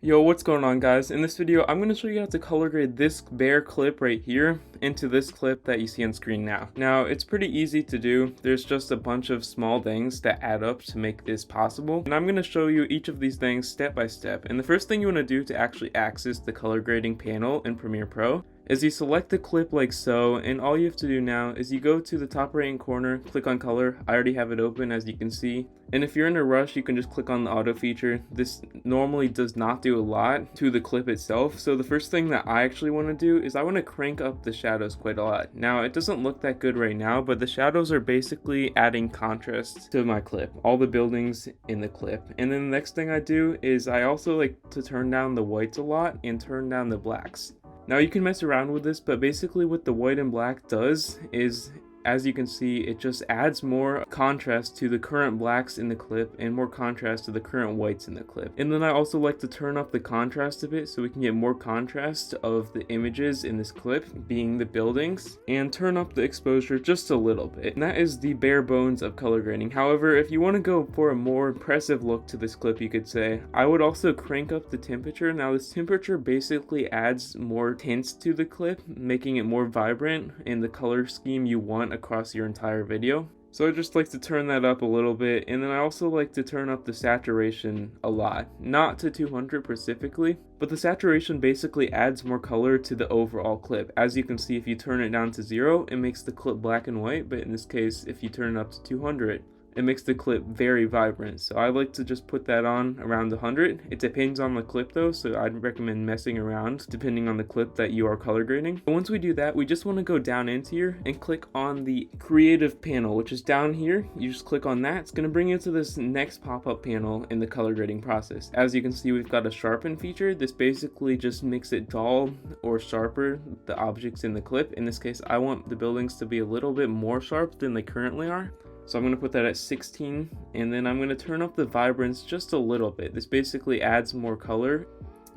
Yo, what's going on, guys? In this video, I'm going to show you how to color grade this bare clip right here into this clip that you see on screen now. Now, it's pretty easy to do. There's just a bunch of small things that add up to make this possible. And I'm going to show you each of these things step by step. And the first thing you want to do to actually access the color grading panel in Premiere Pro is you select the clip like so, and all you have to do now is you go to the top right hand corner, click on color. I already have it open, as you can see. And if you're in a rush, you can just click on the auto feature. This normally does not do a lot to the clip itself. So the first thing that I actually want to do is I want to crank up the shadows quite a lot. Now, it doesn't look that good right now, but the shadows are basically adding contrast to my clip, all the buildings in the clip. And then the next thing I do is I also like to turn down the whites a lot and turn down the blacks. Now, you can mess around with this, but basically what the white and black does is, as you can see, it just adds more contrast to the current blacks in the clip and more contrast to the current whites in the clip. And then I also like to turn up the contrast a bit so we can get more contrast of the images in this clip, being the buildings, and turn up the exposure just a little bit. And that is the bare bones of color grading. However, if you want to go for a more impressive look to this clip, you could say, I would also crank up the temperature. Now, this temperature basically adds more tints to the clip, making it more vibrant in the color scheme you want across your entire video. So I just like to turn that up a little bit, and then I also like to turn up the saturation a lot, not to 200 specifically, but the saturation basically adds more color to the overall clip. As you can see, if you turn it down to 0, it makes the clip black and white, but in this case, if you turn it up to 200, it makes the clip very vibrant. So I like to just put that on around 100. It depends on the clip though, so I'd recommend messing around depending on the clip that you are color grading. But once we do that, we just want to go down into here and click on the creative panel, which is down here. You just click on that. It's going to bring you to this next pop-up panel in the color grading process. As you can see, we've got a sharpen feature. This basically just makes it dull or sharper the objects in the clip. In this case, I want the buildings to be a little bit more sharp than they currently are. So I'm going to put that at 16, and then I'm going to turn up the vibrance just a little bit. This basically adds more color.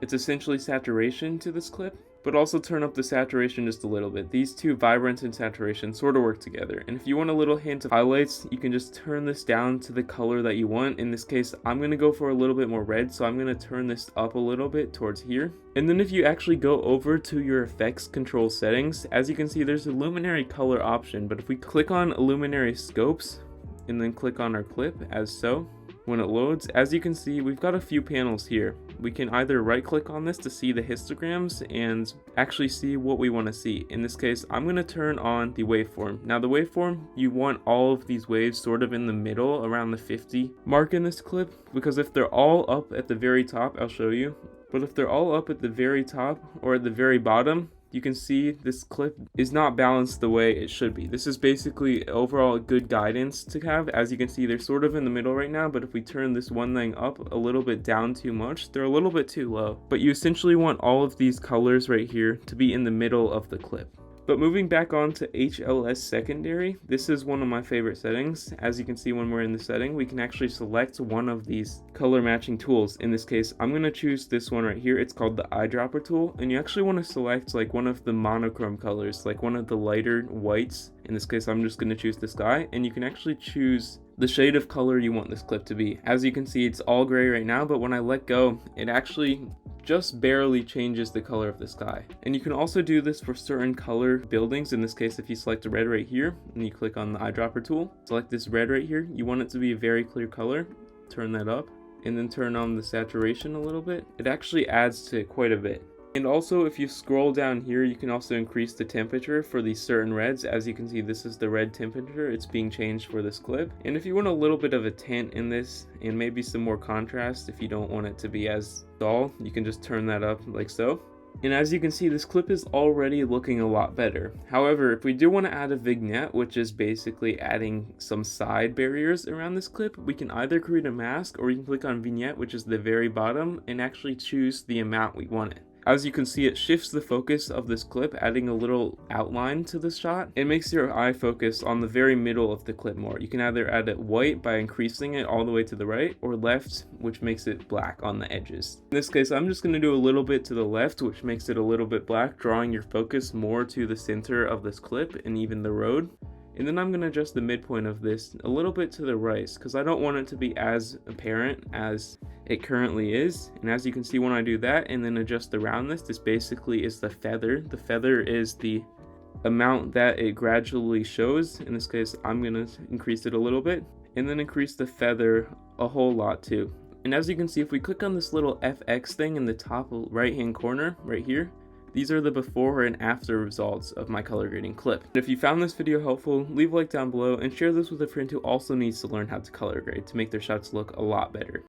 It's essentially saturation to this clip, but also turn up the saturation just a little bit. These two, vibrance and saturation, sort of work together. And if you want a little hint of highlights, you can just turn this down to the color that you want. In this case, I'm going to go for a little bit more red, so I'm going to turn this up a little bit towards here. And then if you actually go over to your effects control settings, as you can see, there's a luminary color option, but if we click on luminary scopes and then click on our clip as so, when it loads, as you can see, we've got a few panels here. We can either right click on this to see the histograms and actually see what we want to see. In this case, I'm going to turn on the waveform. Now, the waveform, you want all of these waves sort of in the middle around the 50 mark in this clip, because if they're all up at the very top, I'll show you, but if they're all up at the very top or at the very bottom, you can see this clip is not balanced the way it should be. This is basically overall good guidance to have. As you can see, they're sort of in the middle right now, but if we turn this one thing up a little bit down too much, they're a little bit too low. But you essentially want all of these colors right here to be in the middle of the clip. But moving back on to HSL Secondary, this is one of my favorite settings. As you can see, when we're in the setting, we can actually select one of these color matching tools. In this case, I'm going to choose this one right here. It's called the eyedropper tool, and you actually want to select like one of the monochrome colors, like one of the lighter whites. In this case, I'm just going to choose the sky, and you can actually choose the shade of color you want this clip to be. As you can see, it's all gray right now, but when I let go, it actually just barely changes the color of the sky. And you can also do this for certain color buildings. In this case, if you select a red right here and you click on the eyedropper tool, select this red right here, you want it to be a very clear color, turn that up, and then turn on the saturation a little bit. It actually adds to it quite a bit. And also, if you scroll down here, you can also increase the temperature for these certain reds. As you can see, this is the red temperature. It's being changed for this clip. And if you want a little bit of a tint in this and maybe some more contrast, if you don't want it to be as dull, you can just turn that up like so. And as you can see, this clip is already looking a lot better. However, if we do want to add a vignette, which is basically adding some side barriers around this clip, we can either create a mask, or we can click on vignette, which is the very bottom, and actually choose the amount we want it. As you can see, it shifts the focus of this clip, adding a little outline to the shot. It makes your eye focus on the very middle of the clip more. You can either add it white by increasing it all the way to the right, or left, which makes it black on the edges. In this case, I'm just going to do a little bit to the left, which makes it a little bit black, drawing your focus more to the center of this clip and even the road. And then I'm going to adjust the midpoint of this a little bit to the right because I don't want it to be as apparent as it currently is. And as you can see when I do that and then adjust the roundness, this basically is the feather. The feather is the amount that it gradually shows. In this case, I'm going to increase it a little bit and then increase the feather a whole lot too. And as you can see, if we click on this little FX thing in the top right hand corner right here, these are the before and after results of my color grading clip. If you found this video helpful, leave a like down below and share this with a friend who also needs to learn how to color grade to make their shots look a lot better.